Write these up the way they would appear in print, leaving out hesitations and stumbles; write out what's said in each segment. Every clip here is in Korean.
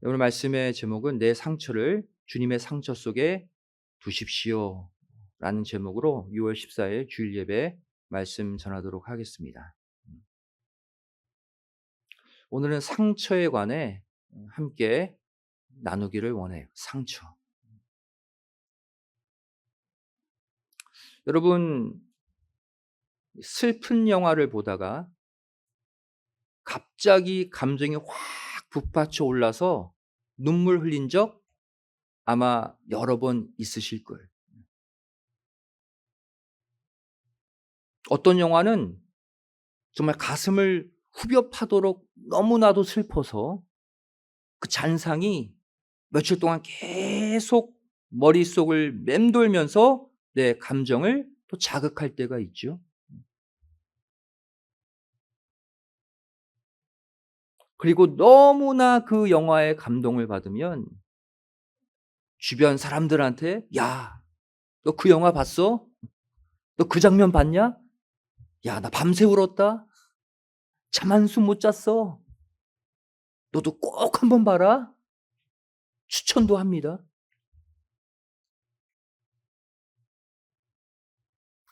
오늘 말씀의 제목은 내 상처를 주님의 상처 속에 두십시오 라는 제목으로 6월 14일 주일 예배 말씀 전하도록 하겠습니다. 오늘은 상처에 관해 함께 나누기를 원해요. 상처. 여러분, 슬픈 영화를 보다가 갑자기 감정이 확 북받쳐 올라서 눈물 흘린 적 아마 여러 번 있으실 거예요. 어떤 영화는 정말 가슴을 후벼 파도록 너무나도 슬퍼서 그 잔상이 며칠 동안 계속 머릿속을 맴돌면서 내 감정을 또 자극할 때가 있죠. 그리고 너무나 그 영화에 감동을 받으면 주변 사람들한테 "야, 너 그 영화 봤어? 너 그 장면 봤냐? 야, 나 밤새 울었다. 잠 한숨 못 잤어. 너도 꼭 한번 봐라." 추천도 합니다.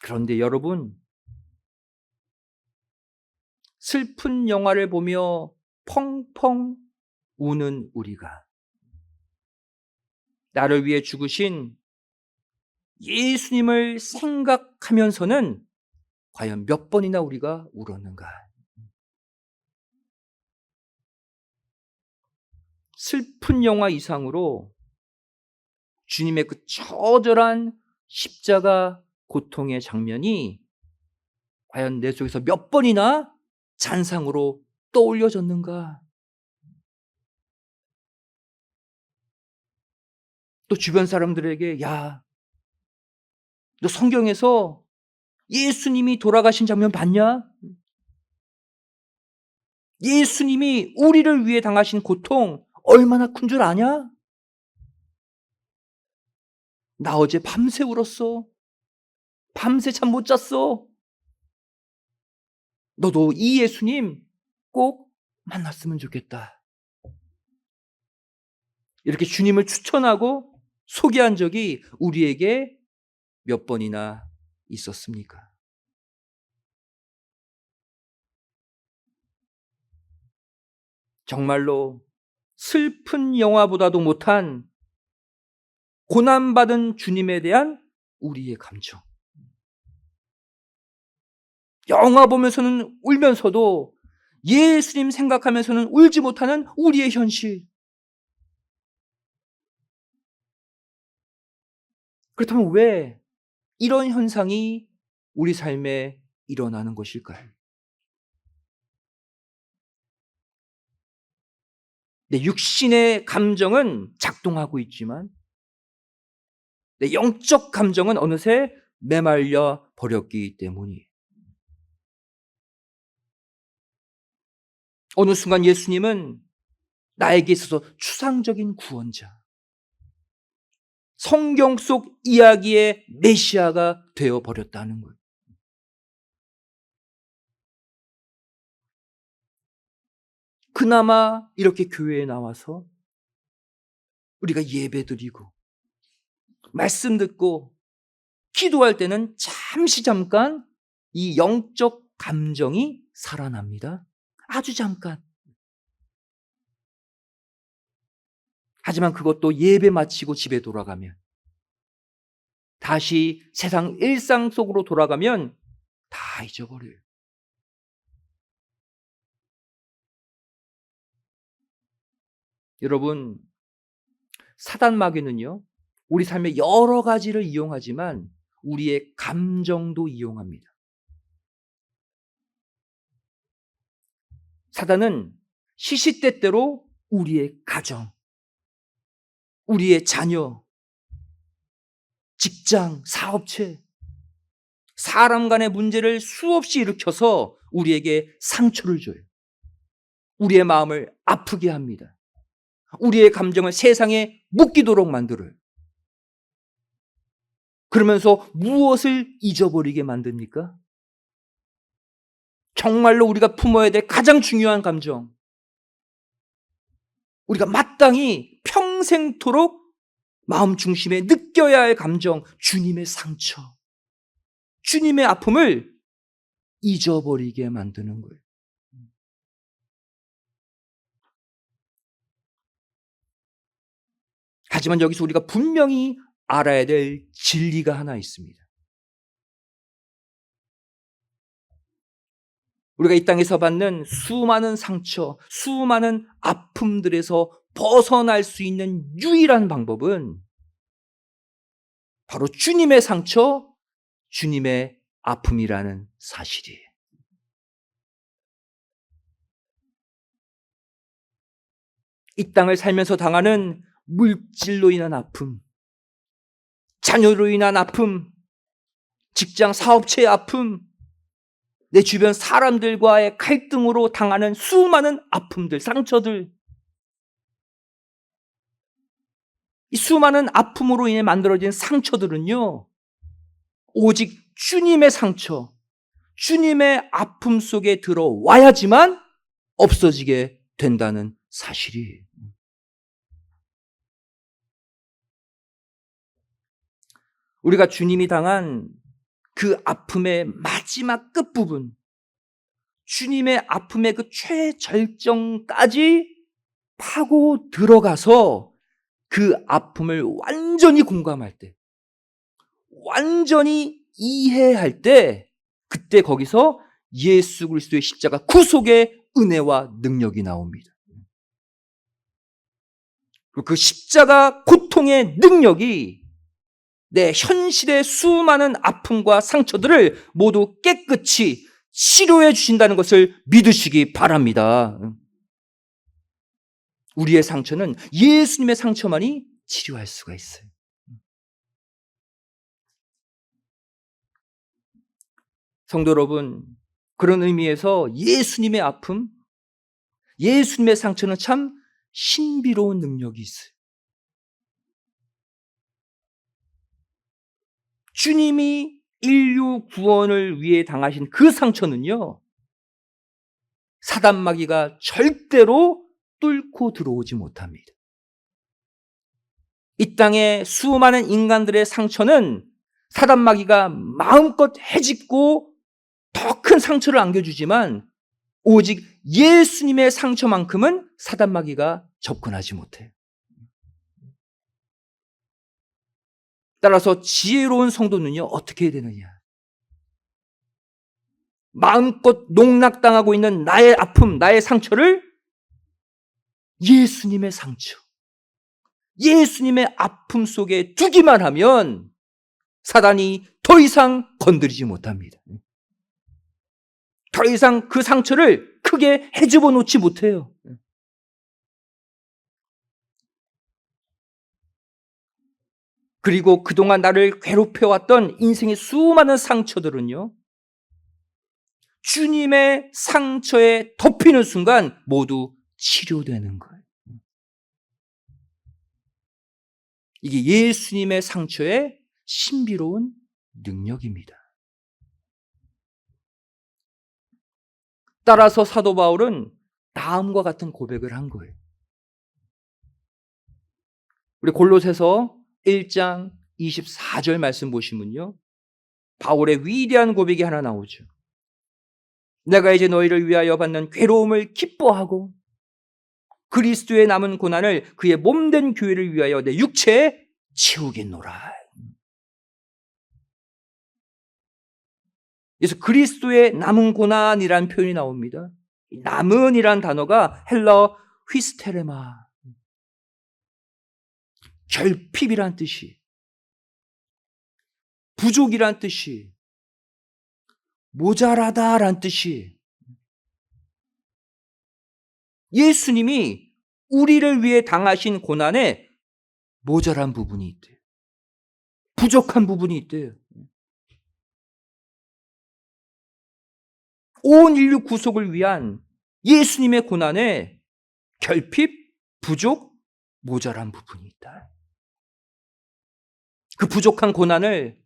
그런데 여러분, 슬픈 영화를 보며 펑펑 우는 우리가 나를 위해 죽으신 예수님을 생각하면서는 과연 몇 번이나 우리가 울었는가? 슬픈 영화 이상으로 주님의 그 처절한 십자가 고통의 장면이 과연 내 속에서 몇 번이나 잔상으로 떠올려졌는가? 또 주변 사람들에게 "야, 너 성경에서 예수님이 돌아가신 장면 봤냐? 예수님이 우리를 위해 당하신 고통 얼마나 큰 줄 아냐? 나 어제 밤새 울었어. 밤새 잠 못 잤어. 너도 이 예수님 꼭 만났으면 좋겠다." 이렇게 주님을 추천하고 소개한 적이 우리에게 몇 번이나 있었습니까? 정말로 슬픈 영화보다도 못한 고난받은 주님에 대한 우리의 감정. 영화 보면서는 울면서도 예수님 생각하면서는 울지 못하는 우리의 현실. 그렇다면 왜 이런 현상이 우리 삶에 일어나는 것일까요? 내 육신의 감정은 작동하고 있지만 내 영적 감정은 어느새 메말려 버렸기 때문이에요. 어느 순간 예수님은 나에게 있어서 추상적인 구원자, 성경 속 이야기의 메시아가 되어 버렸다는 거예요. 그나마 이렇게 교회에 나와서 우리가 예배드리고 말씀 듣고 기도할 때는 잠깐 이 영적 감정이 살아납니다. 아주 잠깐. 하지만 그것도 예배 마치고 집에 돌아가면, 다시 세상 일상 속으로 돌아가면 다 잊어버려요. 여러분, 사단 마귀는요, 우리 삶의 여러 가지를 이용하지만 우리의 감정도 이용합니다. 사단은 시시때때로 우리의 가정, 우리의 자녀, 직장, 사업체, 사람 간의 문제를 수없이 일으켜서 우리에게 상처를 줘요. 우리의 마음을 아프게 합니다. 우리의 감정을 세상에 묶이도록 만들어요. 그러면서 무엇을 잊어버리게 만듭니까? 정말로 우리가 품어야 될 가장 중요한 감정, 우리가 마땅히 평생토록 마음 중심에 느껴야 할 감정, 주님의 상처, 주님의 아픔을 잊어버리게 만드는 거예요. 하지만 여기서 우리가 분명히 알아야 될 진리가 하나 있습니다. 우리가 이 땅에서 받는 수많은 상처, 수많은 아픔들에서 벗어날 수 있는 유일한 방법은 바로 주님의 상처, 주님의 아픔이라는 사실이에요. 이 땅을 살면서 당하는 물질로 인한 아픔, 자녀로 인한 아픔, 직장 사업체의 아픔, 내 주변 사람들과의 갈등으로 당하는 수많은 아픔들, 상처들, 이 수많은 아픔으로 인해 만들어진 상처들은요, 오직 주님의 상처, 주님의 아픔 속에 들어와야지만 없어지게 된다는 사실이. 우리가 주님이 당한 그 아픔의 마지막 끝부분, 주님의 아픔의 그 최절정까지 파고 들어가서 그 아픔을 완전히 공감할 때, 완전히 이해할 때, 그때 거기서 예수 그리스도의 십자가 구속의 은혜와 능력이 나옵니다. 그리고 그 십자가 고통의 능력이 내 현실의 수많은 아픔과 상처들을 모두 깨끗이 치료해 주신다는 것을 믿으시기 바랍니다. 우리의 상처는 예수님의 상처만이 치료할 수가 있어요. 성도 여러분, 그런 의미에서 예수님의 아픔, 예수님의 상처는 참 신비로운 능력이 있어요. 주님이 인류 구원을 위해 당하신 그 상처는요, 사단마귀가 절대로 뚫고 들어오지 못합니다. 이 땅의 수많은 인간들의 상처는 사단마귀가 마음껏 헤집고 더 큰 상처를 안겨주지만 오직 예수님의 상처만큼은 사단마귀가 접근하지 못해요. 따라서 지혜로운 성도는요, 어떻게 해야 되느냐? 마음껏 농락당하고 있는 나의 아픔, 나의 상처를 예수님의 상처, 예수님의 아픔 속에 두기만 하면 사단이 더 이상 건드리지 못합니다. 더 이상 그 상처를 크게 헤집어 놓지 못해요. 그리고 그동안 나를 괴롭혀왔던 인생의 수많은 상처들은요, 주님의 상처에 덮이는 순간 모두 치료되는 거예요. 이게 예수님의 상처의 신비로운 능력입니다. 따라서 사도 바울은 다음과 같은 고백을 한 거예요. 우리 골로새서 1장 24절 말씀 보시면요, 바울의 위대한 고백이 하나 나오죠. 내가 이제 너희를 위하여 받는 괴로움을 기뻐하고 그리스도의 남은 고난을 그의 몸된 교회를 위하여 내 육체에 채우겠노라. 그래서 그리스도의 남은 고난이라는 표현이 나옵니다. 남은이란 단어가 헬라어 휘스테레마, 결핍이란 뜻이, 부족이란 뜻이, 모자라다란 뜻이, 예수님이 우리를 위해 당하신 고난에 모자란 부분이 있대요. 부족한 부분이 있대요. 온 인류 구속을 위한 예수님의 고난에 결핍, 부족, 모자란 부분이 있다. 그 부족한 고난을,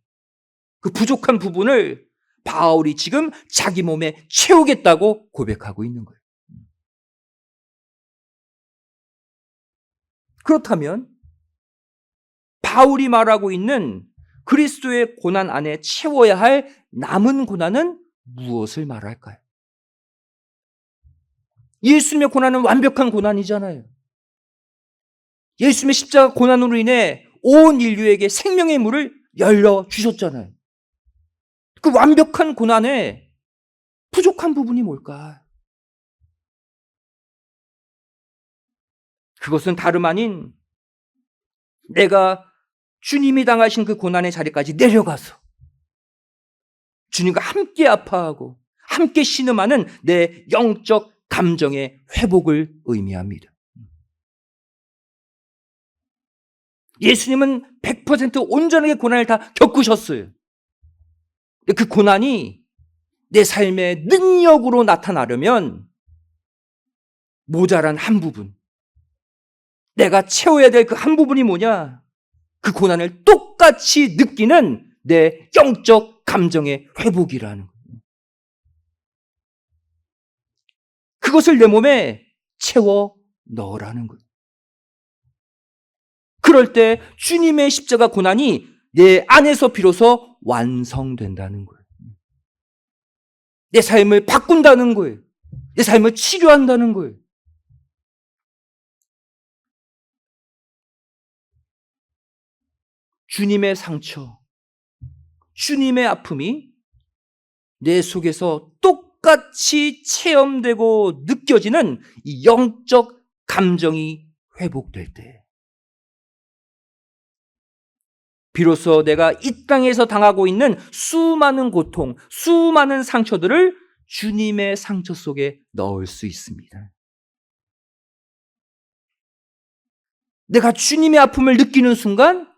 그 부족한 부분을 바울이 지금 자기 몸에 채우겠다고 고백하고 있는 거예요. 그렇다면 바울이 말하고 있는 그리스도의 고난 안에 채워야 할 남은 고난은 무엇을 말할까요? 예수님의 고난은 완벽한 고난이잖아요. 예수님의 십자가 고난으로 인해 온 인류에게 생명의 문을 열려주셨잖아요. 그 완벽한 고난에 부족한 부분이 뭘까? 그것은 다름 아닌 내가 주님이 당하신 그 고난의 자리까지 내려가서 주님과 함께 아파하고 함께 신음하는 내 영적 감정의 회복을 의미합니다. 예수님은 100% 온전하게 고난을 다 겪으셨어요. 그 고난이 내 삶의 능력으로 나타나려면 모자란 한 부분, 내가 채워야 될 그 한 부분이 뭐냐? 그 고난을 똑같이 느끼는 내 영적 감정의 회복이라는 거예요. 그것을 내 몸에 채워 넣으라는 거예요. 그럴 때 주님의 십자가 고난이 내 안에서 비로소 완성된다는 거예요. 내 삶을 바꾼다는 거예요. 내 삶을 치료한다는 거예요. 주님의 상처, 주님의 아픔이 내 속에서 똑같이 체험되고 느껴지는 이 영적 감정이 회복될 때 비로소 내가 이 땅에서 당하고 있는 수많은 고통, 수많은 상처들을 주님의 상처 속에 넣을 수 있습니다. 내가 주님의 아픔을 느끼는 순간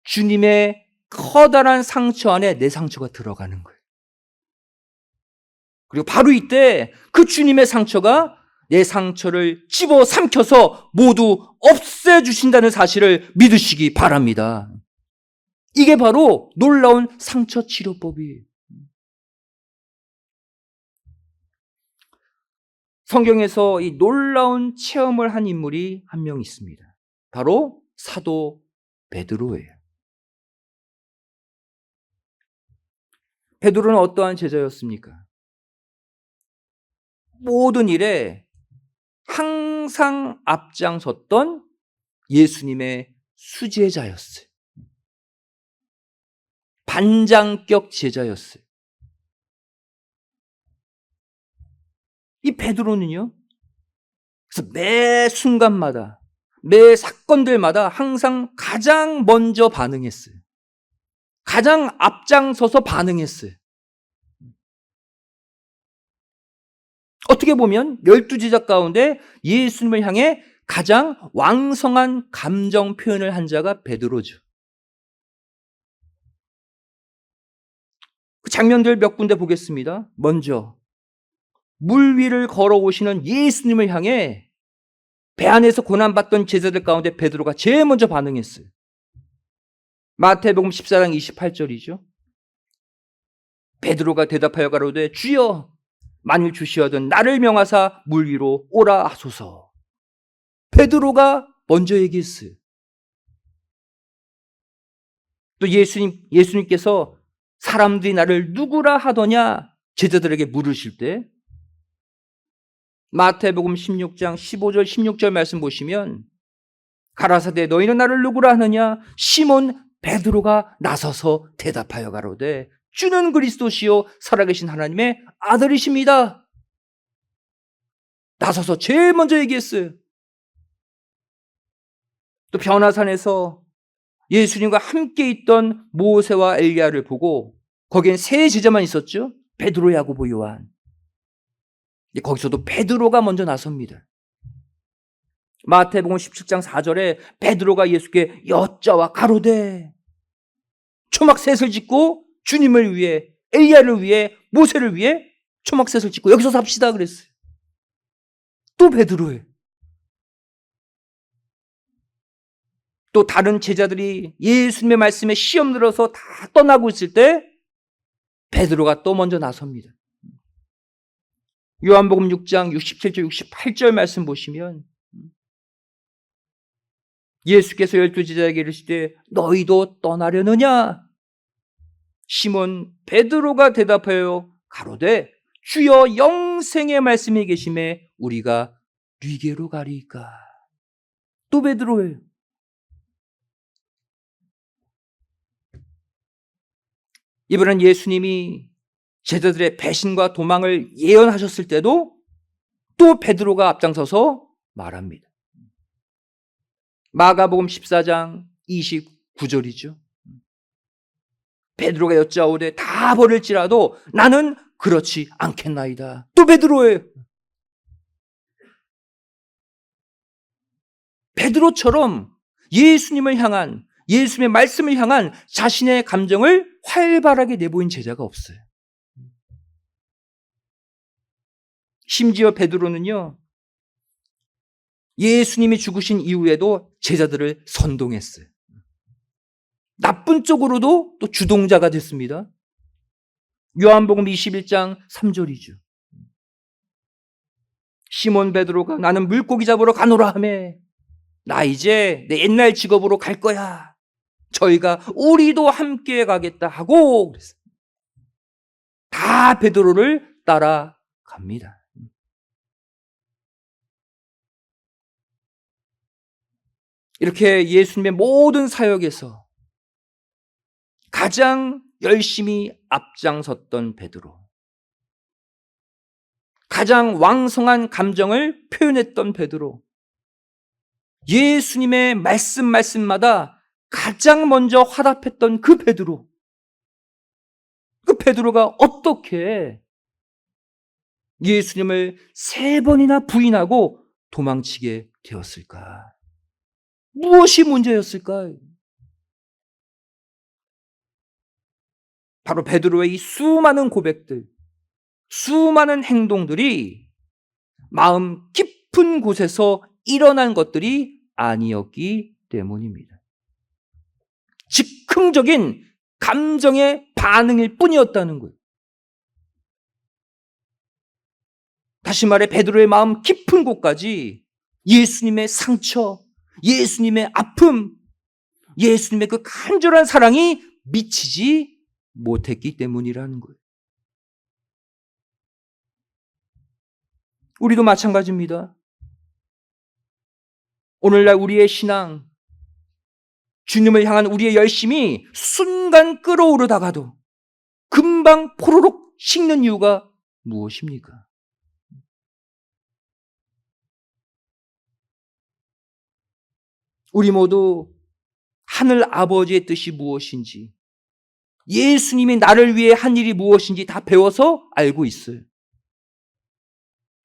주님의 커다란 상처 안에 내 상처가 들어가는 거예요. 그리고 바로 이때 그 주님의 상처가 내 상처를 집어삼켜서 모두 없애주신다는 사실을 믿으시기 바랍니다. 이게 바로 놀라운 상처 치료법이에요. 성경에서 이 놀라운 체험을 한 인물이 한 명 있습니다. 바로 사도 베드로예요. 베드로는 어떠한 제자였습니까? 모든 일에 항상 앞장섰던 예수님의 수제자였어요. 반장격 제자였어요. 이 베드로는요, 그래서 매 순간마다, 매 사건들마다 항상 가장 먼저 반응했어요. 가장 앞장서서 반응했어요. 어떻게 보면 12제자 가운데 예수님을 향해 가장 왕성한 감정 표현을 한 자가 베드로죠. 그 장면들 몇 군데 보겠습니다. 먼저 물 위를 걸어오시는 예수님을 향해 배 안에서 고난받던 제자들 가운데 베드로가 제일 먼저 반응했어요. 마태복음 14장 28절이죠. 베드로가 대답하여 가로되 주여 만일 주시어든 나를 명하사 물 위로 오라 하소서. 베드로가 먼저 얘기했어요. 또 예수님께서 사람들이 나를 누구라 하더냐 제자들에게 물으실 때 마태복음 16장 15절 16절 말씀 보시면 가라사대 너희는 나를 누구라 하느냐 시몬 베드로가 나서서 대답하여 가로되 주는 그리스도시요 살아계신 하나님의 아들이십니다. 나서서 제일 먼저 얘기했어요. 또 변화산에서 예수님과 함께 있던 모세와 엘리야를 보고 거기엔 세 제자만 있었죠. 베드로, 야고보, 요한. 거기서도 베드로가 먼저 나섭니다. 마태복음 17장 4절에 베드로가 예수께 여짜와 가로되 초막셋을 짓고 주님을 위해 엘리야를 위해 모세를 위해 초막셋을 짓고 여기서 삽시다 그랬어요. 또 베드로예요. 또 다른 제자들이 예수님의 말씀에 시험 들어서 다 떠나고 있을 때 베드로가 또 먼저 나섭니다. 요한복음 6장 67절 68절 말씀 보시면 예수께서 12제자에게 이르시되 너희도 떠나려느냐? 시몬 베드로가 대답하여 가로되 주여 영생의 말씀이 계심에 우리가 뉘게로 가리이까. 또 베드로예요. 이번엔 예수님이 제자들의 배신과 도망을 예언하셨을 때도 또 베드로가 앞장서서 말합니다. 마가복음 14장 29절이죠. 베드로가 여짜오되 다 버릴지라도 나는 그렇지 않겠나이다. 또 베드로예요. 베드로처럼 예수님을 향한, 예수님의 말씀을 향한 자신의 감정을 활발하게 내보인 제자가 없어요. 심지어 베드로는요, 예수님이 죽으신 이후에도 제자들을 선동했어요. 나쁜 쪽으로도 또 주동자가 됐습니다. 요한복음 21장 3절이죠. 시몬 베드로가 나는 물고기 잡으러 가노라 하매 나 이제 내 옛날 직업으로 갈 거야. 저희가 우리도 함께 가겠다 하고 그랬어요. 다 베드로를 따라갑니다. 이렇게 예수님의 모든 사역에서 가장 열심히 앞장섰던 베드로, 가장 왕성한 감정을 표현했던 베드로, 예수님의 말씀마다 가장 먼저 화답했던 그 베드로, 그 베드로가 어떻게 예수님을 3번이나 부인하고 도망치게 되었을까? 무엇이 문제였을까? 바로 베드로의 이 수많은 고백들, 수많은 행동들이 마음 깊은 곳에서 일어난 것들이 아니었기 때문입니다. 즉흥적인 감정의 반응일 뿐이었다는 거예요. 다시 말해 베드로의 마음 깊은 곳까지 예수님의 상처, 예수님의 아픔, 예수님의 그 간절한 사랑이 미치지 못했기 때문이라는 거예요. 우리도 마찬가지입니다. 오늘날 우리의 신앙, 주님을 향한 우리의 열심이 순간 끓어오르다가도 금방 포로록 식는 이유가 무엇입니까? 우리 모두 하늘 아버지의 뜻이 무엇인지, 예수님이 나를 위해 한 일이 무엇인지 다 배워서 알고 있어요.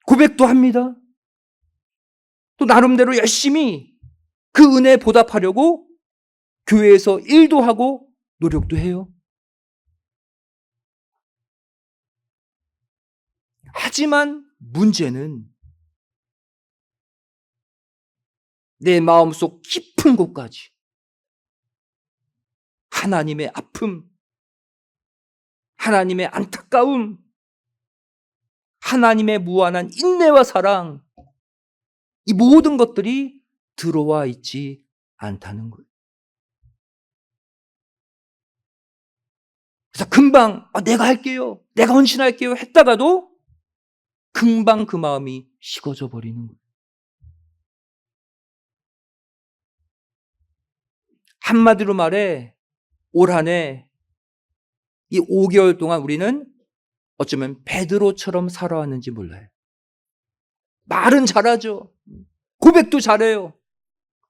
고백도 합니다. 또 나름대로 열심히 그 은혜에 보답하려고 교회에서 일도 하고 노력도 해요. 하지만 문제는 내 마음속 깊은 곳까지 하나님의 아픔, 하나님의 안타까움, 하나님의 무한한 인내와 사랑, 이 모든 것들이 들어와 있지 않다는 거예요. 그래서 금방 내가 할게요, 내가 헌신할게요 했다가도 금방 그 마음이 식어져 버리는 거예요. 한마디로 말해 올 한 해 이 5개월 동안 우리는 어쩌면 베드로처럼 살아왔는지 몰라요. 말은 잘하죠. 고백도 잘해요.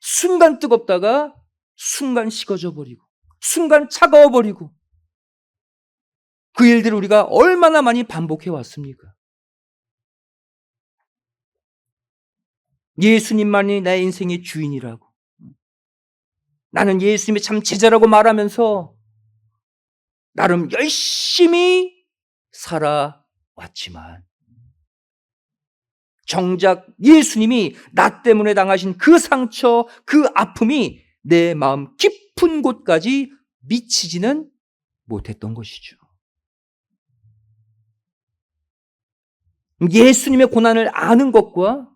순간 뜨겁다가 순간 식어져 버리고 순간 차가워 버리고 그 일들을 우리가 얼마나 많이 반복해 왔습니까? 예수님만이 내 인생의 주인이라고, 나는 예수님의 참 제자라고 말하면서 나름 열심히 살아왔지만 정작 예수님이 나 때문에 당하신 그 상처, 그 아픔이 내 마음 깊은 곳까지 미치지는 못했던 것이죠. 예수님의 고난을 아는 것과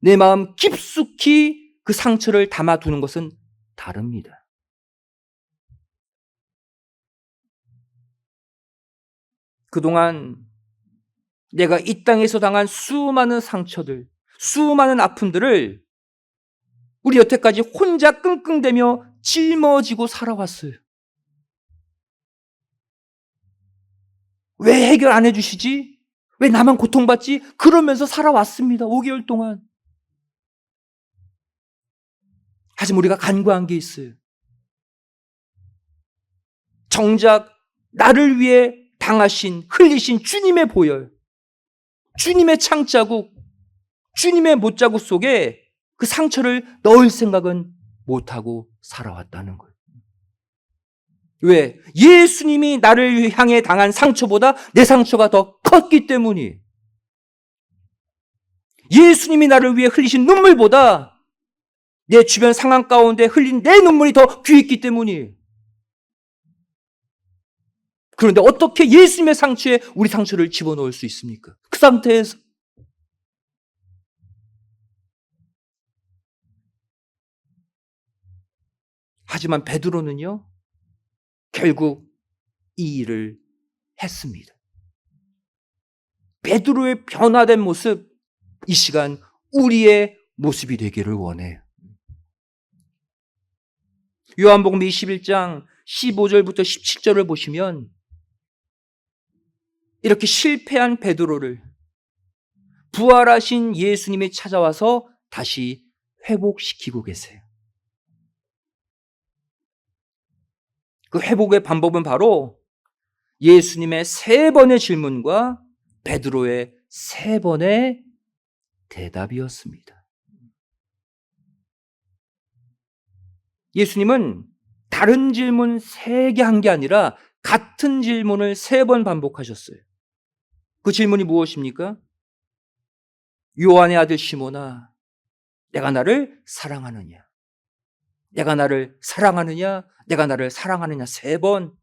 내 마음 깊숙이 그 상처를 담아두는 것은 다릅니다. 그동안 내가 이 땅에서 당한 수많은 상처들, 수많은 아픔들을 우리 여태까지 혼자 끙끙대며 짊어지고 살아왔어요. 왜 해결 안 해주시지? 왜 나만 고통받지? 그러면서 살아왔습니다. 5개월 동안. 하지만 우리가 간과한 게 있어요. 정작 나를 위해 당하신, 흘리신 주님의 보혈, 주님의 창자국, 주님의 못자국 속에 그 상처를 넣을 생각은 못하고 살아왔다는 거예요. 왜? 예수님이 나를 향해 당한 상처보다 내 상처가 더 컸기 때문이에요. 예수님이 나를 위해 흘리신 눈물보다 내 주변 상황 가운데 흘린 내 눈물이 더 귀했기 때문이에요. 그런데 어떻게 예수님의 상처에 우리 상처를 집어넣을 수 있습니까? 그 상태에서. 하지만 베드로는요, 결국 이 일을 했습니다. 베드로의 변화된 모습, 이 시간 우리의 모습이 되기를 원해요. 요한복음 21장 15절부터 17절을 보시면 이렇게 실패한 베드로를 부활하신 예수님이 찾아와서 다시 회복시키고 계세요. 그 회복의 방법은 바로 예수님의 3번의 질문과 베드로의 3번의 대답이었습니다. 예수님은 다른 질문 3개 한 게 아니라 같은 질문을 3번 반복하셨어요. 그 질문이 무엇입니까? 요한의 아들 시몬아, 내가 나를 사랑하느냐? 내가 나를 사랑하느냐? 내가 나를 사랑하느냐? 3번.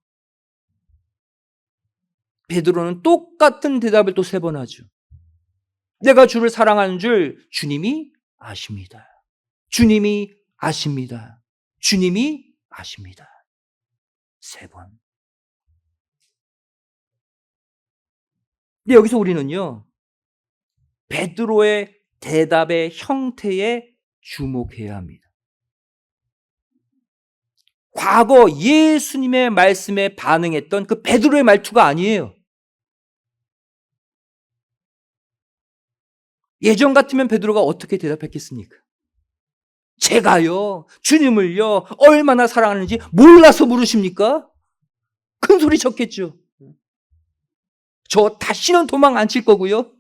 베드로는 똑같은 대답을 또 3번 하죠. 내가 주를 사랑하는 줄 주님이 아십니다. 주님이 아십니다. 주님이 아십니다. 3번. 근데 여기서 우리는요, 베드로의 대답의 형태에 주목해야 합니다. 과거 예수님의 말씀에 반응했던 그 베드로의 말투가 아니에요. 예전 같으면 베드로가 어떻게 대답했겠습니까? 제가요, 주님을요, 얼마나 사랑하는지 몰라서 물으십니까? 큰 소리 쳤겠죠. 저 다시는 도망 안 칠 거고요.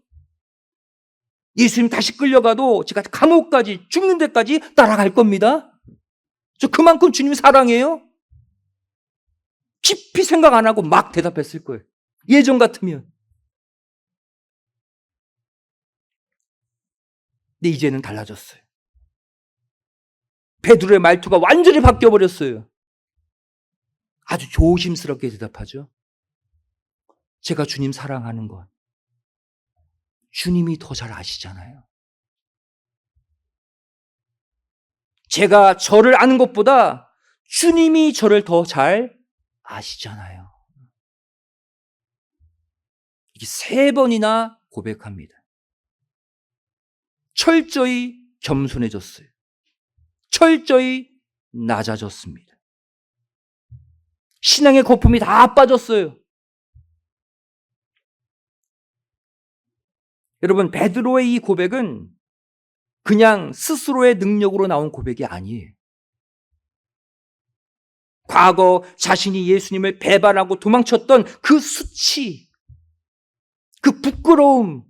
예수님 다시 끌려가도 제가 감옥까지 죽는 데까지 따라갈 겁니다. 저 그만큼 주님 사랑해요. 깊이 생각 안 하고 막 대답했을 거예요. 예전 같으면. 근데 이제는 달라졌어요. 베드로의 말투가 완전히 바뀌어버렸어요. 아주 조심스럽게 대답하죠. 제가 주님 사랑하는 것 주님이 더 잘 아시잖아요. 제가 저를 아는 것보다 주님이 저를 더 잘 아시잖아요. 이게 3번이나 고백합니다. 철저히 겸손해졌어요. 철저히 낮아졌습니다. 신앙의 거품이 다 빠졌어요. 여러분, 베드로의 이 고백은 그냥 스스로의 능력으로 나온 고백이 아니에요. 과거 자신이 예수님을 배반하고 도망쳤던 그 수치, 그 부끄러움,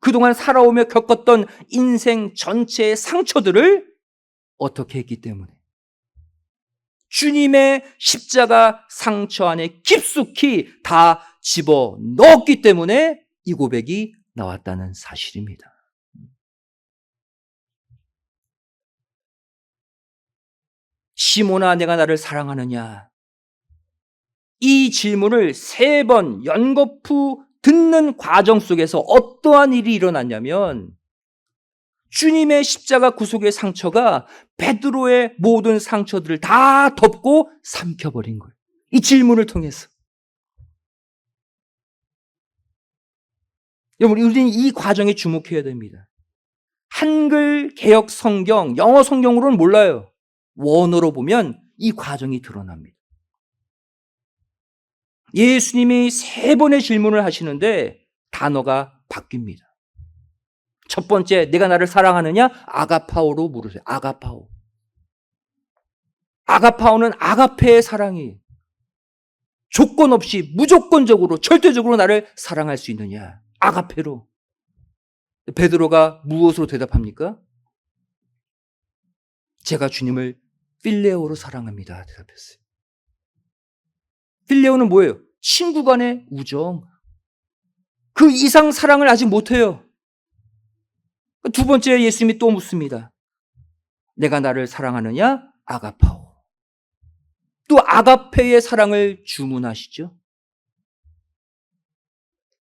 그동안 살아오며 겪었던 인생 전체의 상처들을 어떻게 했기 때문에 주님의 십자가 상처 안에 깊숙이 다 집어넣었기 때문에 이 고백이 나왔다는 사실입니다. 시몬아, 내가 나를 사랑하느냐? 이 질문을 3번 연거푸 듣는 과정 속에서 어떠한 일이 일어났냐면 주님의 십자가 구속의 상처가 베드로의 모든 상처들을 다 덮고 삼켜버린 거예요. 이 질문을 통해서. 여러분, 우리는 이 과정에 주목해야 됩니다. 한글 개역 성경, 영어 성경으로는 몰라요. 원어로 보면 이 과정이 드러납니다. 예수님이 3번의 질문을 하시는데 단어가 바뀝니다. 첫 번째, 내가 나를 사랑하느냐? 아가파오로 물으세요. 아가파오. 아가파오는 아가페의 사랑이에요. 조건 없이 무조건적으로 절대적으로 나를 사랑할 수 있느냐? 아가페로. 베드로가 무엇으로 대답합니까? 제가 주님을 필레오로 사랑합니다. 대답했어요. 필레오는 뭐예요? 친구 간의 우정. 그 이상 사랑을 아직 못해요. 두 번째, 예수님이 또 묻습니다. 내가 나를 사랑하느냐? 아가파오. 또 아가페의 사랑을 주문하시죠.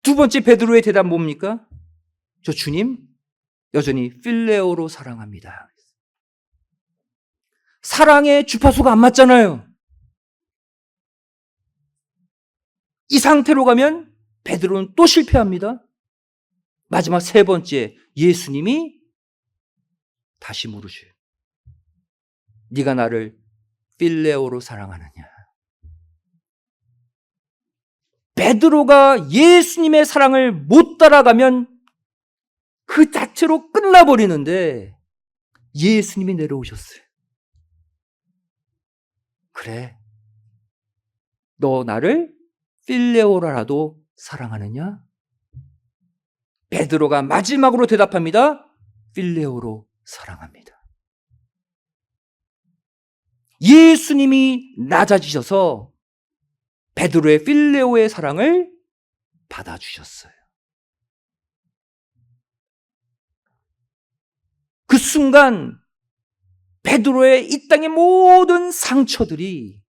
두 번째 베드로의 대답 뭡니까? 저 주님 여전히 필레오로 사랑합니다. 사랑의 주파수가 안 맞잖아요. 이 상태로 가면 베드로는 또 실패합니다. 마지막 3번째, 예수님이 다시 물으셔요. 네가 나를 필레오로 사랑하느냐? 베드로가 예수님의 사랑을 못 따라가면 그 자체로 끝나버리는데 예수님이 내려오셨어요. 그래, 너 나를 필레오라도 사랑하느냐? 베드로가 마지막으로 대답합니다. 필레오로 사랑합니다. 예수님이 낮아지셔서 베드로의 필레오의 사랑을 받아주셨어요. 그 순간 베드로의 이 땅의 모든 상처들이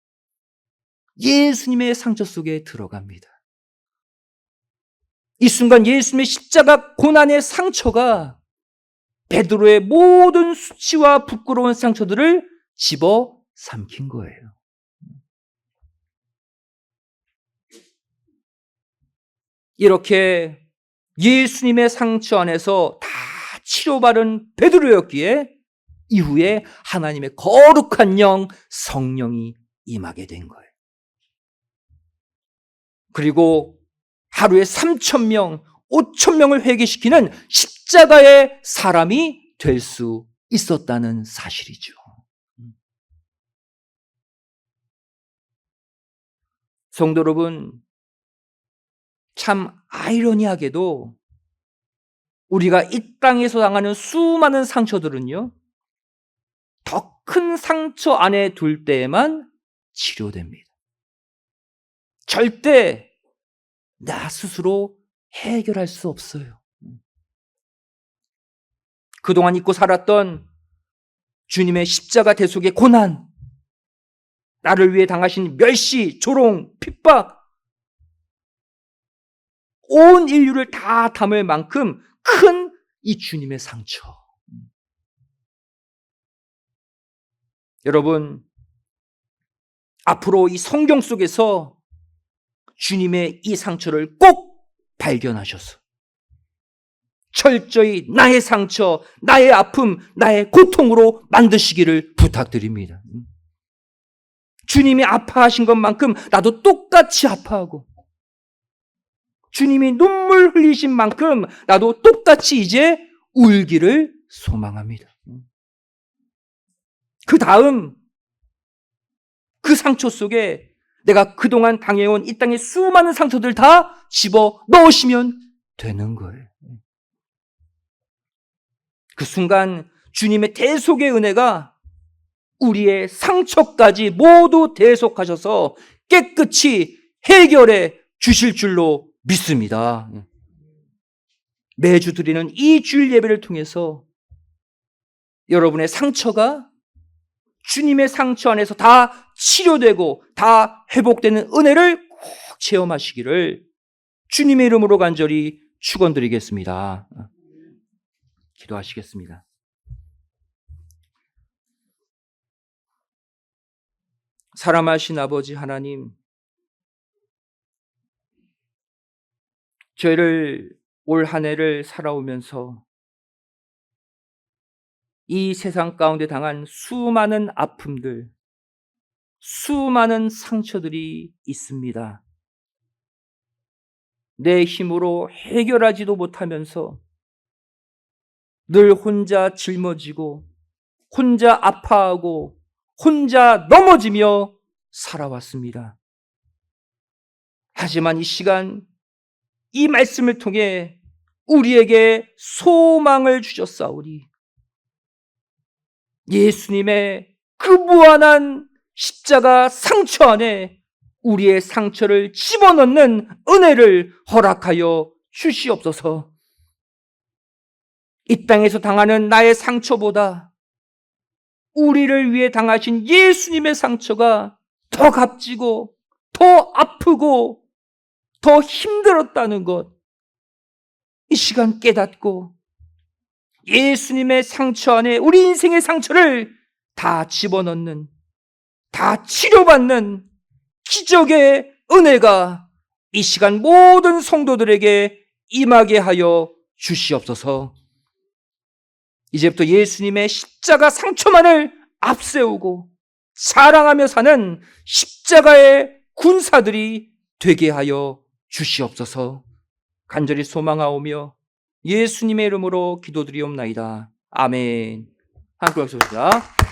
예수님의 상처 속에 들어갑니다. 이 순간 예수님의 십자가 고난의 상처가 베드로의 모든 수치와 부끄러운 상처들을 집어 삼킨 거예요. 이렇게 예수님의 상처 안에서 다 치료받은 베드로였기에 이후에 하나님의 거룩한 영, 성령이 임하게 된 거예요. 그리고 하루에 3,000명, 5,000명을 회개시키는 십자가의 사람이 될 수 있었다는 사실이죠. 성도 여러분, 참 아이러니하게도 우리가 이 땅에서 당하는 수많은 상처들은요, 더 큰 상처 안에 둘 때에만 치료됩니다. 절대 나 스스로 해결할 수 없어요. 그동안 잊고 살았던 주님의 십자가 대속의 고난, 나를 위해 당하신 멸시, 조롱, 핍박, 온 인류를 다 담을 만큼 큰 이 주님의 상처. 여러분, 앞으로 이 성경 속에서 주님의 이 상처를 꼭 발견하셔서 철저히 나의 상처, 나의 아픔, 나의 고통으로 만드시기를 부탁드립니다. 주님이 아파하신 것만큼 나도 똑같이 아파하고, 주님이 눈물 흘리신 만큼 나도 똑같이 이제 울기를 소망합니다. 그 다음 그 상처 속에 내가 그동안 당해온 이 땅의 수많은 상처들 다 집어 넣으시면 되는 거예요. 그 순간 주님의 대속의 은혜가 우리의 상처까지 모두 대속하셔서 깨끗이 해결해 주실 줄로 믿습니다. 매주 드리는 이 주일 예배를 통해서 여러분의 상처가 주님의 상처 안에서 다 치료되고 다 회복되는 은혜를 꼭 체험하시기를 주님의 이름으로 간절히 축원드리겠습니다. 기도하시겠습니다. 사랑하신 아버지 하나님, 저희를 올 한 해를 살아오면서 이 세상 가운데 당한 수많은 아픔들, 수많은 상처들이 있습니다. 내 힘으로 해결하지도 못하면서 늘 혼자 짊어지고 혼자 아파하고 혼자 넘어지며 살아왔습니다. 하지만 이 시간 이 말씀을 통해 우리에게 소망을 주셨사오니 예수님의 그 무한한 십자가 상처 안에 우리의 상처를 집어넣는 은혜를 허락하여 주시옵소서. 이 땅에서 당하는 나의 상처보다 우리를 위해 당하신 예수님의 상처가 더 값지고 더 아프고 더 힘들었다는 것, 이 시간 깨닫고 예수님의 상처 안에 우리 인생의 상처를 다 집어넣는, 다 치료받는 기적의 은혜가 이 시간 모든 성도들에게 임하게 하여 주시옵소서. 이제부터 예수님의 십자가 상처만을 앞세우고 사랑하며 사는 십자가의 군사들이 되게 하여 주시옵소서. 간절히 소망하오며 예수님의 이름으로 기도드리옵나이다. 아멘. 함께 박수합시다.